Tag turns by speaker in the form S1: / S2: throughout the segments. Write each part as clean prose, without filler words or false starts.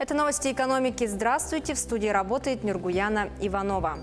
S1: Это новости экономики. Здравствуйте. В студии работает Нургуяна Иванова.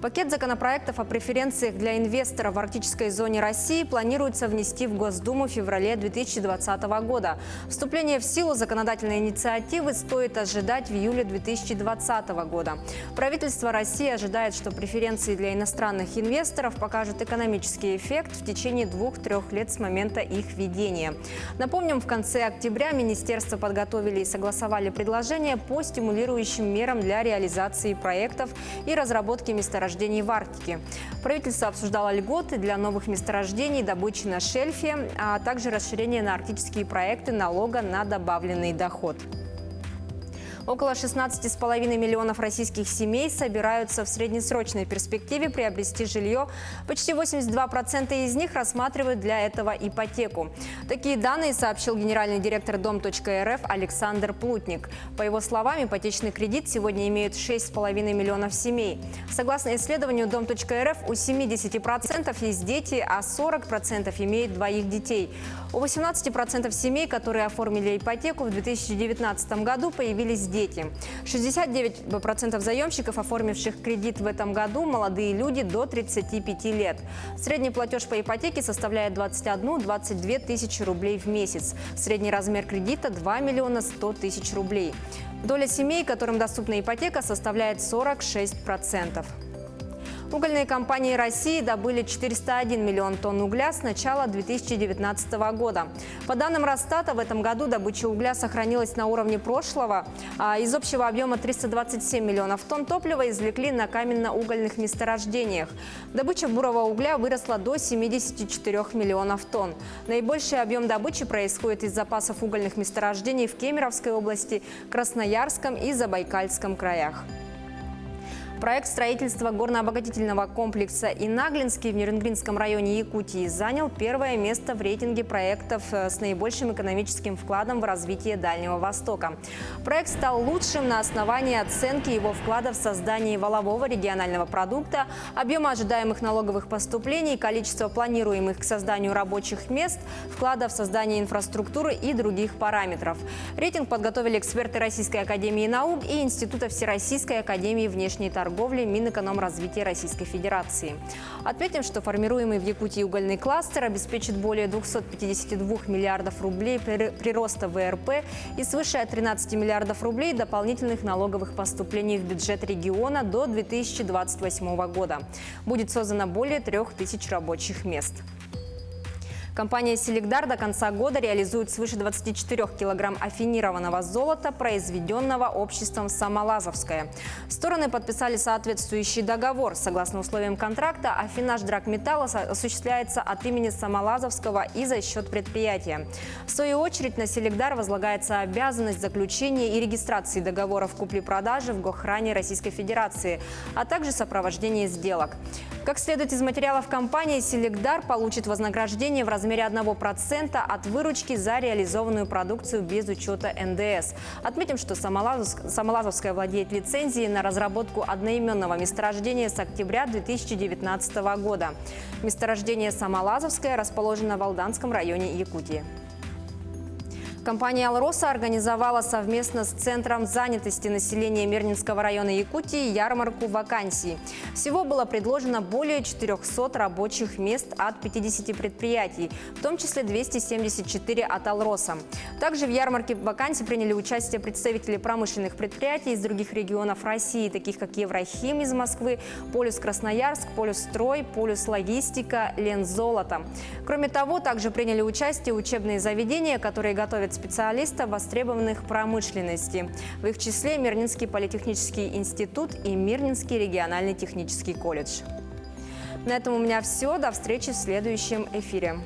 S1: Пакет законопроектов о преференциях для инвесторов в арктической зоне России планируется внести в Госдуму в феврале 2020 года. Вступление в силу законодательной инициативы стоит ожидать в июле 2020 года. Правительство России ожидает, что преференции для иностранных инвесторов покажут экономический эффект в течение 2-3 лет с момента их введения. Напомним, в конце октября министерства подготовили и согласовали предложения по стимулирующим мерам для реализации проектов и разработки месторождений в Арктике. Правительство обсуждало льготы для новых месторождений, добычи на шельфе, а также расширение на арктические проекты налога на добавленный доход. Около 16,5 миллионов российских семей собираются в среднесрочной перспективе приобрести жилье. Почти 82% из них рассматривают для этого ипотеку. Такие данные сообщил генеральный директор Дом.рф Александр Плутник. По его словам, ипотечный кредит сегодня имеют 6,5 миллионов семей. Согласно исследованию Дом.рф, у 70% есть дети, а 40% имеют двоих детей. У 18% семей, которые оформили ипотеку в 2019 году, появились дети. 69% заемщиков, оформивших кредит в этом году, молодые люди до 35 лет. Средний платеж по ипотеке составляет 21-22 тысячи рублей в месяц. Средний размер кредита – 2 миллиона 100 тысяч рублей. Доля семей, которым доступна ипотека, составляет 46%. Угольные компании России добыли 401 миллион тонн угля с начала 2019 года. По данным Росстата, в этом году добыча угля сохранилась на уровне прошлого. Из общего объема 327 миллионов тонн топлива извлекли на каменно-угольных месторождениях. Добыча бурого угля выросла до 74 миллионов тонн. Наибольший объем добычи происходит из запасов угольных месторождений в Кемеровской области, Красноярском и Забайкальском краях. Проект строительства горнообогатительного комплекса «Инаглинский» в Нерюнгринском районе Якутии занял первое место в рейтинге проектов с наибольшим экономическим вкладом в развитие Дальнего Востока. Проект стал лучшим на основании оценки его вклада в создание валового регионального продукта, объема ожидаемых налоговых поступлений, количества планируемых к созданию рабочих мест, вклада в создание инфраструктуры и других параметров. Рейтинг подготовили эксперты Российской академии наук и Института Всероссийской академии внешней торговли Минэкономразвития Российской Федерации. Отметим, что формируемый в Якутии угольный кластер обеспечит более 252 миллиардов рублей прироста ВРП и свыше 13 миллиардов рублей дополнительных налоговых поступлений в бюджет региона до 2028 года. Будет создано более 3000 рабочих мест. Компания «Селигдар» до конца года реализует свыше 24 килограмм афинированного золота, произведенного обществом «Самолазовское». Стороны подписали соответствующий договор. Согласно условиям контракта, афинаж драгметалла осуществляется от имени Самолазовского и за счет предприятия. В свою очередь на «Селигдар» возлагается обязанность заключения и регистрации договоров купли-продажи в Гохране Российской Федерации, а также сопровождения сделок. Как следует из материалов компании, «Селигдар» получит вознаграждение в размере 1% от выручки за реализованную продукцию без учета НДС. Отметим, что Самолазовская владеет лицензией на разработку одноименного месторождения с октября 2019 года. Месторождение Самолазовское расположено в Алданском районе Якутии. Компания «Алроса» организовала совместно с Центром занятости населения Мирнинского района Якутии ярмарку вакансий. Всего было предложено более 400 рабочих мест от 50 предприятий, в том числе 274 от «Алроса». Также в ярмарке вакансий приняли участие представители промышленных предприятий из других регионов России, таких как Еврохим из Москвы, Полюс Красноярск, Полюс Строй, Полюс Логистика, Лензолото. Кроме того, также приняли участие учебные заведения, которые готовят специалистов, востребованных промышленности. В их числе Мирнинский политехнический институт и Мирнинский региональный технический колледж. На этом у меня все. До встречи в следующем эфире.